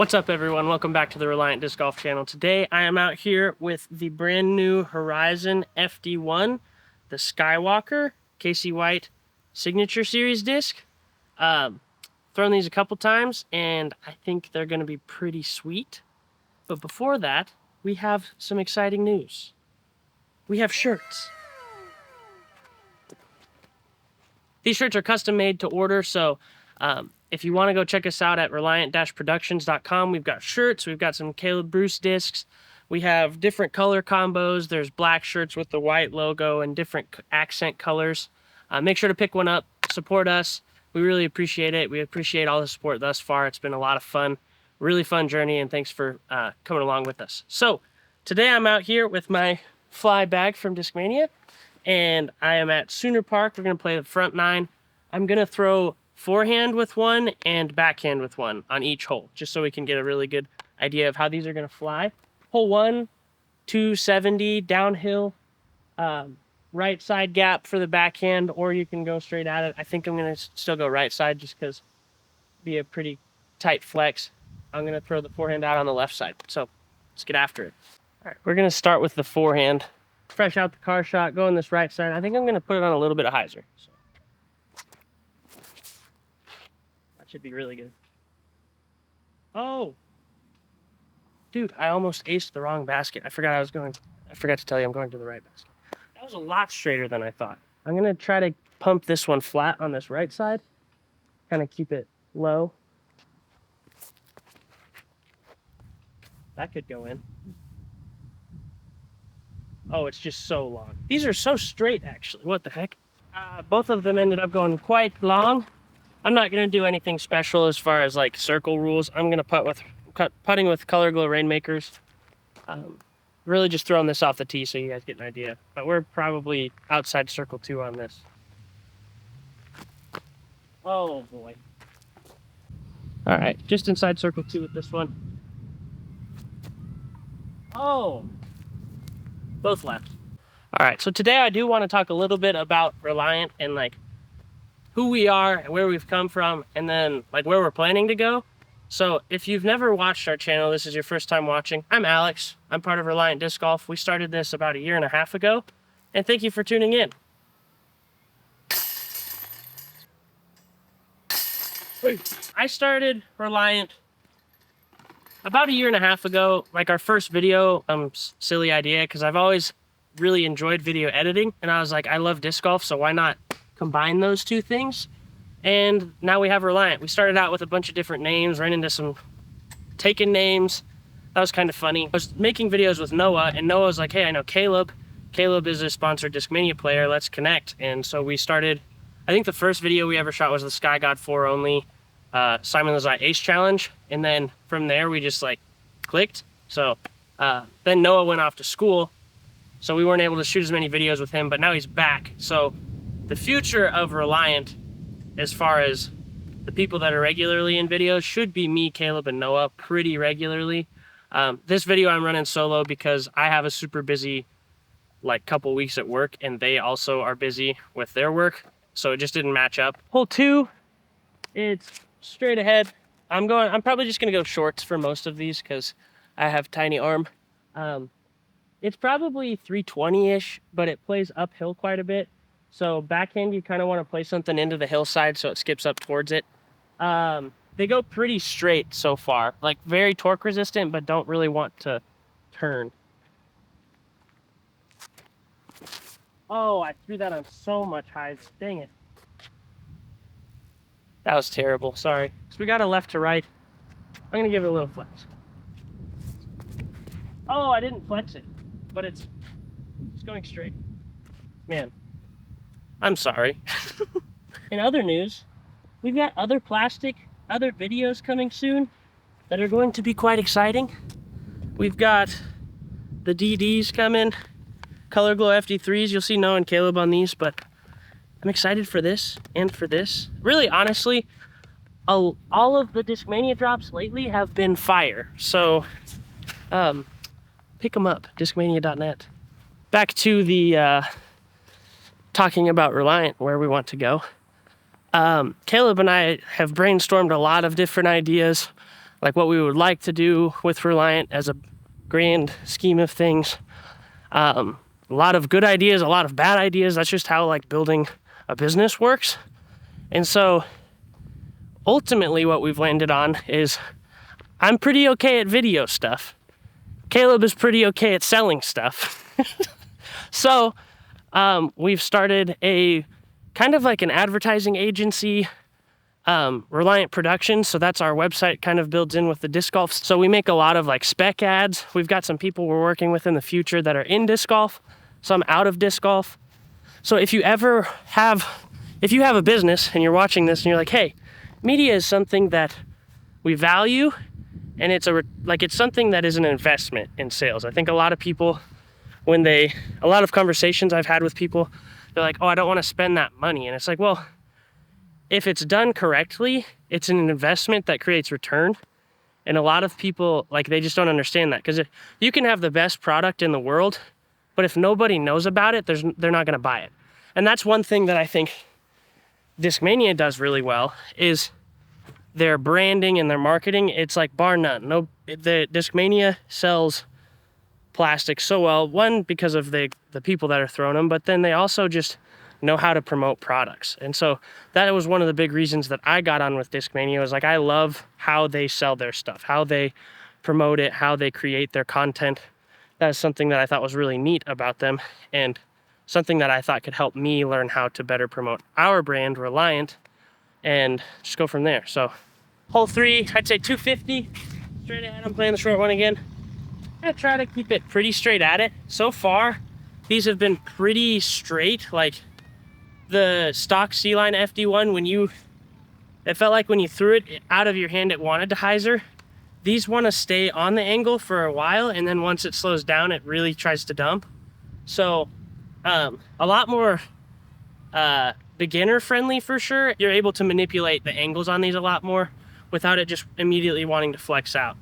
What's up, everyone? Welcome back to the Reliant Disc Golf channel. Today I am out here with the brand new Horizon FD1, the Skywalker Casey White Signature Series disc. Thrown these a couple times and I think they're going to be pretty sweet. But before that, we have some exciting news. We have shirts. These shirts are custom made to order, so if you want to go check us out at reliant-productions.com, we've got shirts, we've got some Caleb Bruce discs, we have different color combos. There's black shirts with the white logo and different accent colors. Make sure to pick one up, support us. We really appreciate it. We appreciate all the support thus far. It's been a lot of fun, really fun journey, and thanks for coming along with us. So today I'm out here with my fly bag from Discmania, and I am at Sooner Park. We're going to play the front nine. I'm going to throw forehand with one and backhand with one on each hole, just so we can get a really good idea of how these are going to fly. Hole 1, 270 downhill, right side gap for the backhand, or you can go straight at it. I think I'm going to still go right side just because be a pretty tight flex. I'm going to throw the forehand out on the left side. So let's get after it. All right, we're going to start with the forehand. Fresh out the car shot, go on this right side. I think I'm going to put it on a little bit of hyzer. So should be really good. Oh, dude, I almost aced the wrong basket. I forgot to tell you I'm going to the right basket. That was a lot straighter than I thought. I'm gonna try to pump this one flat on this right side, kind of keep it low. That could go in. Oh, it's just so long. These are so straight, actually. What the heck? Both of them ended up going quite long. I'm not going to do anything special as far as like circle rules. I'm going to putting with Color Glow Rainmakers. Really just throwing this off the tee so you guys get an idea. But we're probably outside circle 2 on this. Oh boy. All right, just inside circle 2 with this one. Oh, both left. All right, so today I do want to talk a little bit about Reliant and like who we are and where we've come from, and then like where we're planning to go. So if you've never watched our channel, this is your first time watching, I'm Alex. I'm part of Reliant Disc Golf. We started this about 1.5 years ago, and thank you for tuning in. I started Reliant about 1.5 years ago. Like our first video, silly idea, because I've always really enjoyed video editing, and I was like, I love disc golf, so why not combine those two things? And now we have Reliant. We started out with a bunch of different names, ran into some taken names. That was kind of funny. I was making videos with Noah, and Noah was like, hey, I know Caleb. Caleb is a sponsored Discmania player. Let's connect. And so we started, I think the first video we ever shot was the Sky God 4 only Simon Lazai Ace Challenge. And then from there, we just like clicked. So then Noah went off to school, so we weren't able to shoot as many videos with him, but now he's back. So the future of Reliant, as far as the people that are regularly in videos, should be me, Caleb, and Noah pretty regularly. This video I'm running solo because I have a super busy like couple weeks at work, and they also are busy with their work, so it just didn't match up. Hole 2, it's straight ahead. I'm probably just gonna go shorts for most of these because I have tiny arm. It's probably 320-ish, but it plays uphill quite a bit. So backhand, you kind of want to play something into the hillside so it skips up towards it. They go pretty straight so far, like very torque resistant, but don't really want to turn. Oh, I threw that on so much high. Dang it. That was terrible, sorry. So we got a left to right. I'm gonna give it a little flex. Oh, I didn't flex it, but it's going straight. Man. I'm sorry. In other news, we've got other videos coming soon that are going to be quite exciting. We've got the DDs coming, Color Glow FD3s. You'll see Noah and Caleb on these, but I'm excited for this and for this. Really, honestly, all of the Discmania drops lately have been fire. So pick them up, discmania.net. Back to the talking about Reliant, where we want to go. Caleb and I have brainstormed a lot of different ideas. like what we would like to do with Reliant as a grand scheme of things. A lot of good ideas, a lot of bad ideas. That's just how like building a business works. And so ultimately what we've landed on is I'm pretty okay at video stuff. Caleb is pretty okay at selling stuff. So we've started a kind of like an advertising agency, Reliant Productions. So that's our website, kind of builds in with the disc golf. So we make a lot of like spec ads. We've got some people we're working with in the future that are in disc golf, some out of disc golf. So if you have a business and you're watching this and you're like, hey, media is something that we value, and it's something that is an investment in sales. I think a lot of people, a lot of conversations I've had with people, they're like, oh, I don't want to spend that money. And it's like, well, if it's done correctly, it's an investment that creates return. And a lot of people, like, they just don't understand that, because you can have the best product in the world, but if nobody knows about it, they're not going to buy it. And that's one thing that I think Discmania does really well, is their branding and their marketing. It's like bar none. The Discmania sells plastic so well, one, because of the people that are throwing them, but then they also just know how to promote products. And so that was one of the big reasons that I got on with Discmania, was like, I love how they sell their stuff, how they promote it, how they create their content. That is something that I thought was really neat about them, and something that I thought could help me learn how to better promote our brand, Reliant, and just go from there. So hole 3, I'd say 250 straight ahead. I'm playing the short one again. I'm gonna try to keep it pretty straight at it. So far, these have been pretty straight. Like the stock C-Line FD1, it felt like when you threw it out of your hand, it wanted to hyzer. These want to stay on the angle for a while, and then once it slows down, it really tries to dump. So a lot more beginner friendly for sure. You're able to manipulate the angles on these a lot more without it just immediately wanting to flex out,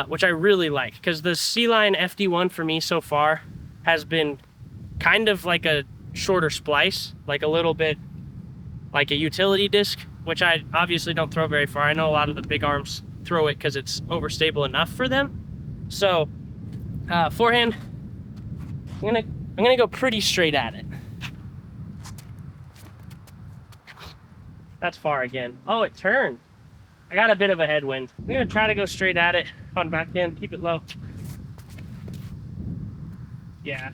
which I really like, because the C-Line FD1 for me so far has been kind of like a shorter splice, like a little bit like a utility disc, which I obviously don't throw very far. I know a lot of the big arms throw it because it's overstable enough for them. So forehand, I'm gonna go pretty straight at it. That's far again. Oh, it turned. I got a bit of a headwind. I'm gonna try to go straight at it on backhand, keep it low. Yeah.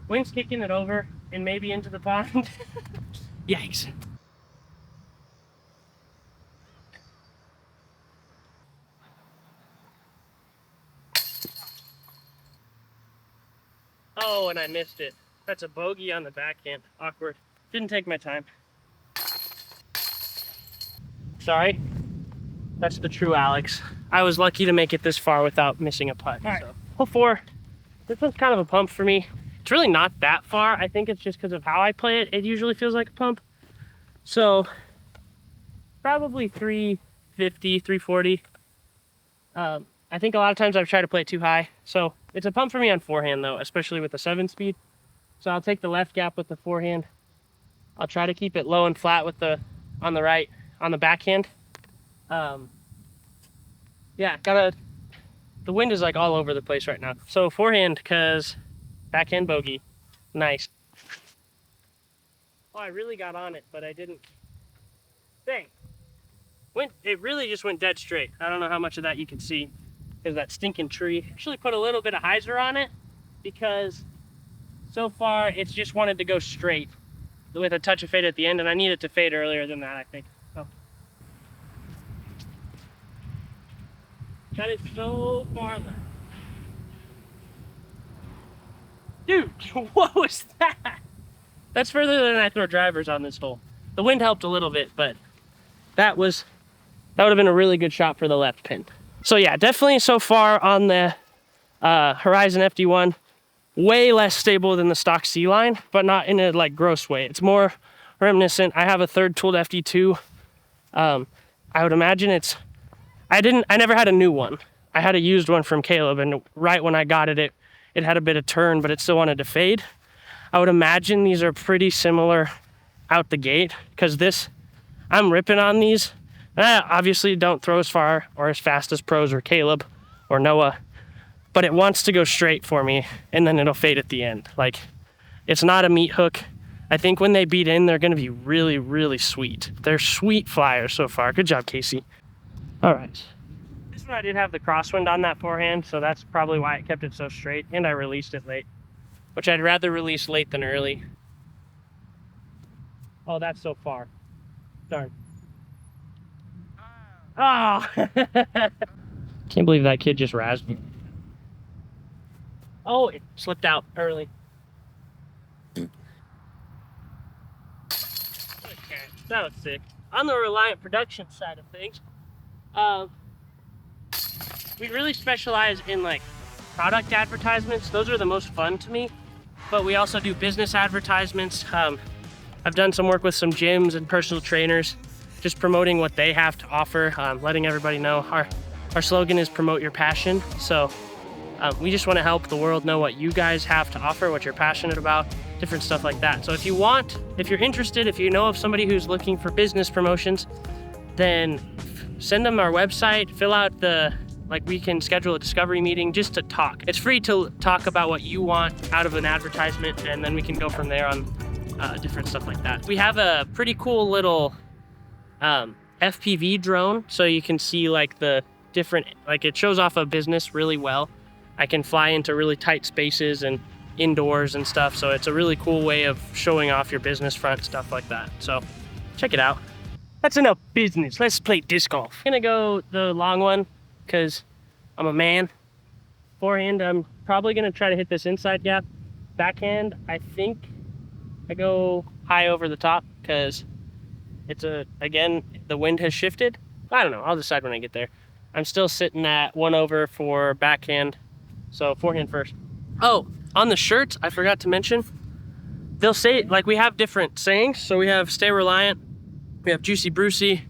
Wind's kicking it over and maybe into the pond. Yikes. Oh, and I missed it. That's a bogey on the backhand. Awkward. Didn't take my time. Sorry. That's the true Alex. I was lucky to make it this far without missing a putt. All right. So, hole 4. This one's kind of a pump for me. It's really not that far. I think it's just because of how I play it. It usually feels like a pump. So, probably 350, 340. I think a lot of times I've tried to play it too high. So, it's a pump for me on forehand though, especially with the 7-speed. So I'll take the left gap with the forehand. I'll try to keep it low and flat with on the backhand. Yeah, the wind is like all over the place right now. So forehand, because backhand bogey. Nice. Oh, I really got on it, but I didn't. Dang. It really just went dead straight. I don't know how much of that you can see, because that stinking tree. Actually put a little bit of hyzer on it, because so far it's just wanted to go straight with a touch of fade at the end, and I needed to fade earlier than that, I think. So. That is so far left. Dude, what was that? That's further than I throw drivers on this hole. The wind helped a little bit, but that would have been a really good shot for the left pin. So yeah, definitely so far on the Horizon FD1, way less stable than the stock C-Line, but not in a like gross way. It's more reminiscent. I have a third tooled FD2. I would imagine I never had a new one. I had a used one from Caleb, and right when I got it had a bit of turn, but it still wanted to fade. I would imagine these are pretty similar out the gate, because I'm ripping on these Obviously don't throw as far or as fast as pros or Caleb or Noah, but it wants to go straight for me, and then it'll fade at the end. Like, it's not a meat hook. I think when they beat in, they're gonna be really, really sweet. They're sweet flyers so far. Good job, Casey. All right. This one I did have the crosswind on that forehand, so that's probably why it kept it so straight, and I released it late, which I'd rather release late than early. Oh, that's so far. Darn. Oh! Can't believe that kid just razzed me. Oh, it slipped out early. Okay, that was sick. On the Reliant production side of things, we really specialize in like product advertisements. Those are the most fun to me, but we also do business advertisements. I've done some work with some gyms and personal trainers, just promoting what they have to offer, letting everybody know. Our slogan is promote your passion. So we just want to help the world know what you guys have to offer, what you're passionate about, different stuff like that. So if you're interested, if you know of somebody who's looking for business promotions, then send them our website, fill out we can schedule a discovery meeting just to talk. It's free to talk about what you want out of an advertisement, and then we can go from there on different stuff like that. We have a pretty cool little FPV drone, so you can see like the different, like it shows off a business really well. I can fly into really tight spaces and indoors and stuff, so it's a really cool way of showing off your business front, stuff like that. So check it out. That's enough business. Let's play disc golf. I'm gonna go the long one because I'm a man. Forehand, I'm probably gonna try to hit this inside gap. Backhand, I think I go high over the top because again, the wind has shifted. I don't know, I'll decide when I get there. I'm still sitting at 1 over for backhand, so forehand first. Oh, on the shirts, I forgot to mention, they'll say, like, we have different sayings. So we have Stay Reliant, we have Juicy Brucey,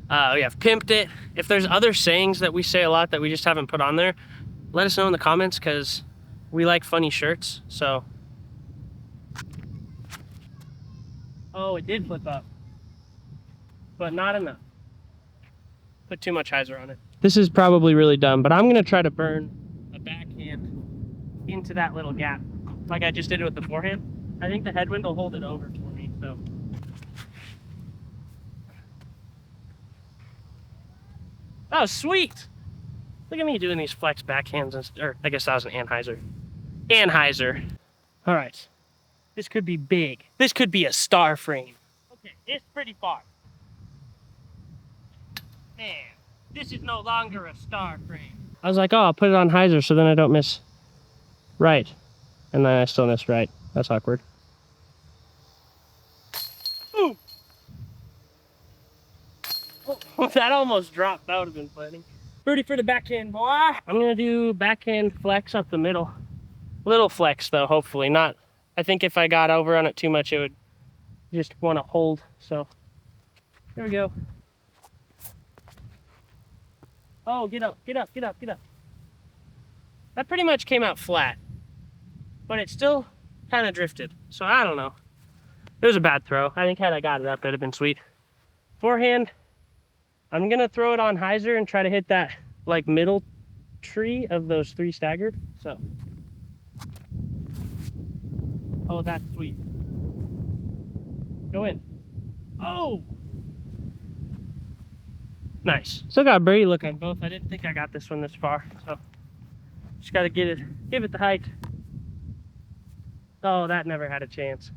we have Pimped It. If there's other sayings that we say a lot that we just haven't put on there, let us know in the comments, because we like funny shirts, so. Oh, it did flip up, but not enough. Put too much hyzer on it. This is probably really dumb, but I'm gonna try to burn a backhand into that little gap, like I just did it with the forehand. I think the headwind will hold it over for me, so. Oh, sweet! Look at me doing these flex backhands, or I guess that was an anhyzer. Anhyzer. All right, this could be big. This could be a star frame. Okay, it's pretty far. Man, this is no longer a star frame. I was like, oh, I'll put it on hyzer so then I don't miss right. And then I still missed right. That's awkward. Ooh! Oh, that almost dropped. That would have been funny. Birdie for the backhand, boy. I'm gonna do backhand flex up the middle. Little flex though, hopefully. Not, I think if I got over on it too much, it would just want to hold. So, here we go. Oh, get up, get up, get up, get up. That pretty much came out flat, but it still kind of drifted. So I don't know. It was a bad throw. I think had I got it up, it'd have been sweet. Forehand, I'm gonna throw it on hyzer and try to hit that like middle tree of those 3 staggered. So. Oh, that's sweet. Go in. Oh! Nice. Still got a birdie look on both. I didn't think I got this one this far, so just gotta give it the height. Oh, that never had a chance.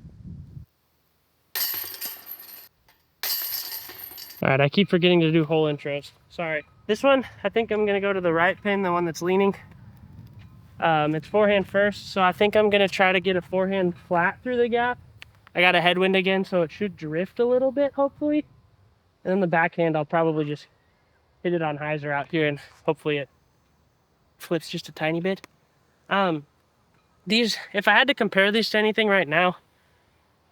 All right, I keep forgetting to do hole intros. Sorry. This one, I think I'm gonna go to the right pin, the one that's leaning. It's forehand first, so I think I'm gonna try to get a forehand flat through the gap. I got a headwind again, so it should drift a little bit, hopefully. And then the backhand, I'll probably just hit it on hyzer out here, and hopefully it flips just a tiny bit. These, if I had to compare these to anything right now,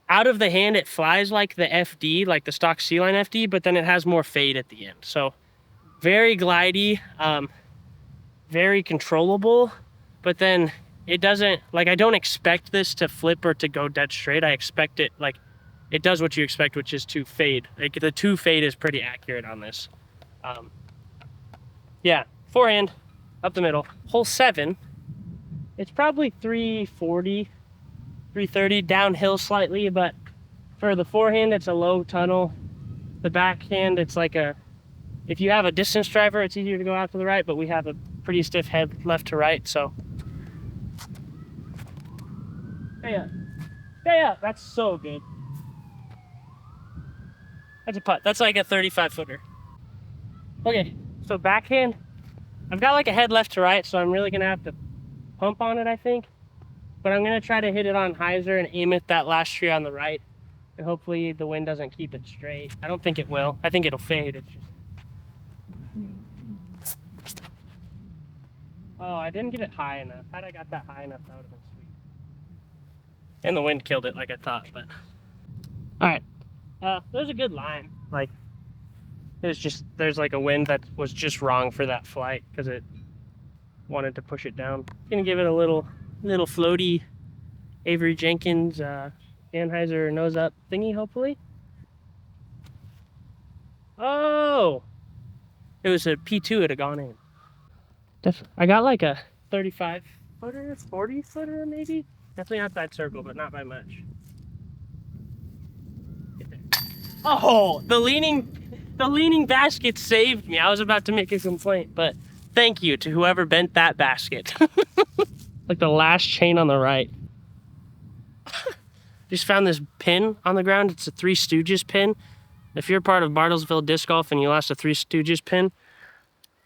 out of the hand, it flies like the FD, like the stock C-line FD, but then it has more fade at the end. So very glidey, very controllable, but then it doesn't, like, I don't expect this to flip or to go dead straight. I expect it, like, it does what you expect, which is to fade. Like the to fade is pretty accurate on this. Yeah, forehand, up the middle. Hole 7, it's probably 340, 330, downhill slightly, but for the forehand, it's a low tunnel. The backhand, it's like a, if you have a distance driver, it's easier to go out to the right, but we have a pretty stiff head left to right, so. Yeah, that's so good. That's a putt. That's like a 35 footer. Okay, so backhand, I've got like a head left to right, so I'm really gonna have to pump on it, I think. But I'm gonna try to hit it on hyzer and aim at that last tree on the right. And hopefully the wind doesn't keep it straight. I don't think it will. I think it'll fade. It's just... Oh, I didn't get it high enough. Had I got that high enough, that would have been sweet. And the wind killed it like I thought, but... Alright. There's a good line. Like, it's just, there's like a wind that was just wrong for that flight because it wanted to push it down. Gonna give it a little floaty Avery Jenkins Anheuser nose up thingy, hopefully. Oh! It was a P2, it'd have gone in. I got like a 35 footer, 40 footer maybe? Definitely outside circle, but not by much. Oh, the leaning basket saved me. I was about to make a complaint, but thank you to whoever bent that basket. Like the last chain on the right. Just found this pin on the ground. It's a Three Stooges pin. If you're part of Bartlesville Disc Golf and you lost a Three Stooges pin,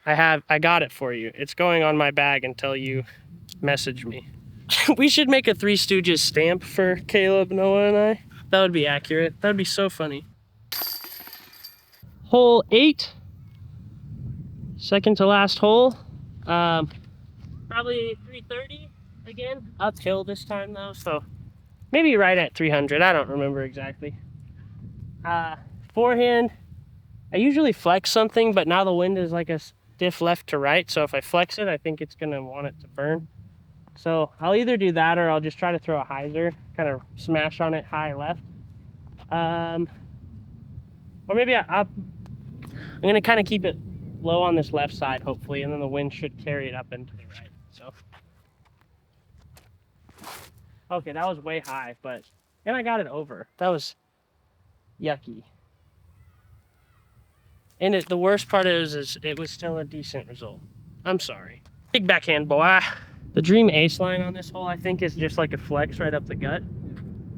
I got it for you. It's going on my bag until you message me. We should make a Three Stooges stamp for Caleb, Noah, and I. That would be accurate. That would be so funny. Hole 8, second to last hole. Probably 330 again. Uphill this time though, so maybe right at 300. I don't remember exactly. Forehand, I usually flex something, but now the wind is like a stiff left to right, so if I flex it, I think it's gonna want it to burn. So I'll either do that or I'll just try to throw a hyzer, kind of smash on it high left. Or maybe I'm gonna kind of keep it low on this left side, hopefully, and then the wind should carry it up into the right. So, okay, that was way high, and I got it over. That was yucky. And the worst part is it was still a decent result. I'm sorry. Big backhand, boy. The dream ace line on this hole, I think, is just like a flex right up the gut.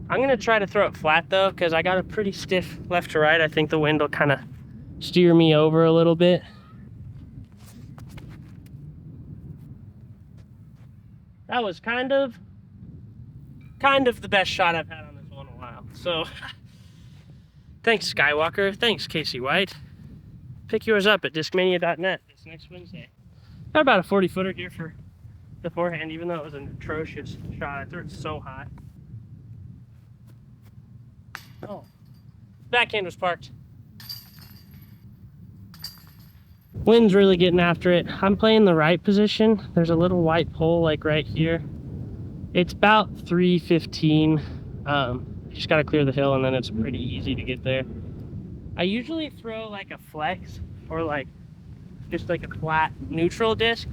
I'm gonna try to throw it flat though, because I got a pretty stiff left to right. I think the wind will kind of steer me over a little bit. That was kind of the best shot I've had on this hole in a while. So, thanks Skywalker, thanks Casey White. Pick yours up at discmania.net this next Wednesday. Got about a 40 footer here for the forehand, even though it was an atrocious shot. I threw it so high. Oh, backhand was parked. Wind's really getting after it. I'm playing the right position. There's a little white pole like right here. It's about 315. Just gotta clear the hill and then it's pretty easy to get there. I usually throw like a flex or like just like a flat neutral disc,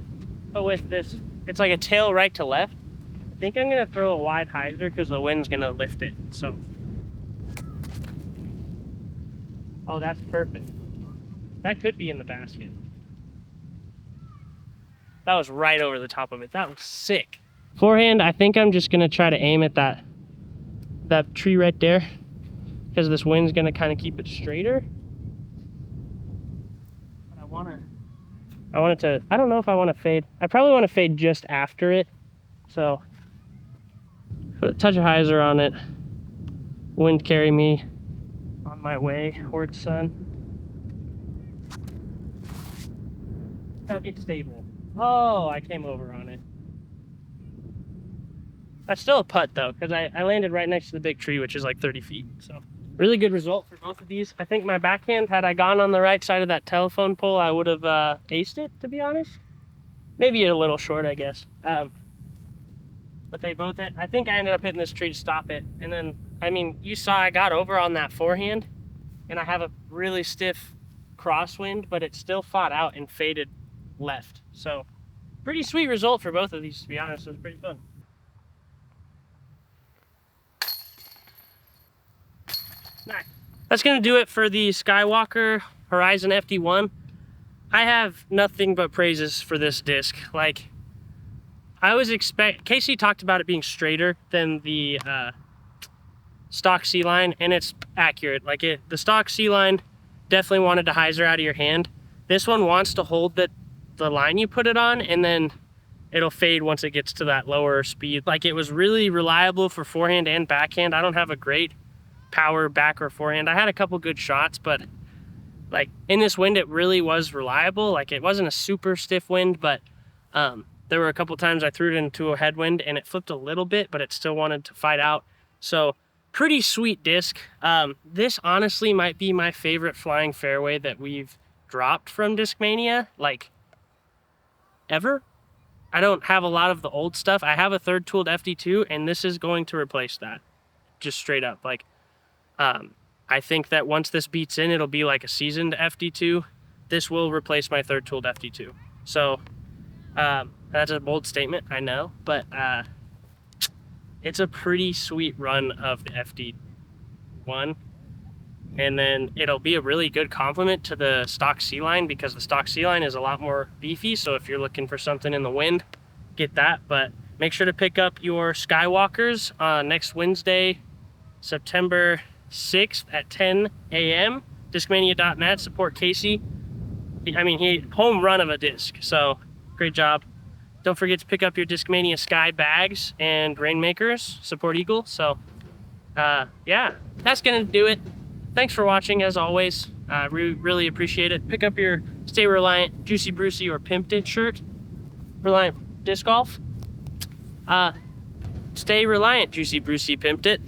but with this, it's like a tail right to left. I think I'm gonna throw a wide hyzer because the wind's gonna lift it, so. Oh, that's perfect. That could be in the basket. That was right over the top of it. That was sick. Forehand, I think I'm just gonna try to aim at that tree right there because this wind's gonna kind of keep it straighter. But I don't know if I want to fade. I probably want to fade just after it. So put a touch of hyzer on it. Wind carry me on my way towards sun. Now get stable. Oh, I came over on it. That's still a putt though, because I landed right next to the big tree, which is like 30 feet. So really good result for both of these. I think my backhand, had I gone on the right side of that telephone pole, I would have aced it, to be honest. Maybe a little short, I guess. But they both hit. I think I ended up hitting this tree to stop it. And then I mean, you saw I got over on that forehand, and I have a really stiff crosswind, but it still fought out and faded left. So pretty sweet result for both of these, to be honest. It was pretty fun. Nice. That's gonna do it for the Skywalker Horizon FD1. I have nothing but praises for this disc. Like, I was Casey talked about it being straighter than the stock C-line, and it's accurate. Like, the stock C-line definitely wanted to hyzer out of your hand. This one wants to hold the line you put it on, and then it'll fade once it gets to that lower speed. Like, it was really reliable for forehand and backhand. I don't have a great power back or forehand. I had a couple good shots, but like in this wind, it really was reliable. Like, it wasn't a super stiff wind, but there were a couple times I threw it into a headwind and it flipped a little bit, but it still wanted to fight out. So pretty sweet disc. This honestly might be my favorite flying fairway that we've dropped from Discmania, like, ever. I don't have a lot of the old stuff. I have a third tooled FD2, and this is going to replace that, just straight up. Like, I think that once this beats in, it'll be like a seasoned FD2. This will replace my third tooled FD2. So that's a bold statement, I know, but it's a pretty sweet run of the FD1. And then it'll be a really good complement to the stock C-line, because the stock C-line is a lot more beefy. So if you're looking for something in the wind, get that. But make sure to pick up your Skywalkers next Wednesday, September 6th at 10 a.m. Discmania.net. Support Casey. I mean, he home run of a disc. So great job. Don't forget to pick up your Discmania Sky bags and rainmakers. Support Eagle. So yeah, that's gonna do it. Thanks for watching, as always. Really appreciate it. Pick up your Stay Reliant, Juicy Brucey, or Pimped It shirt. Reliant Disc Golf. Stay Reliant, Juicy Brucey, Pimped It.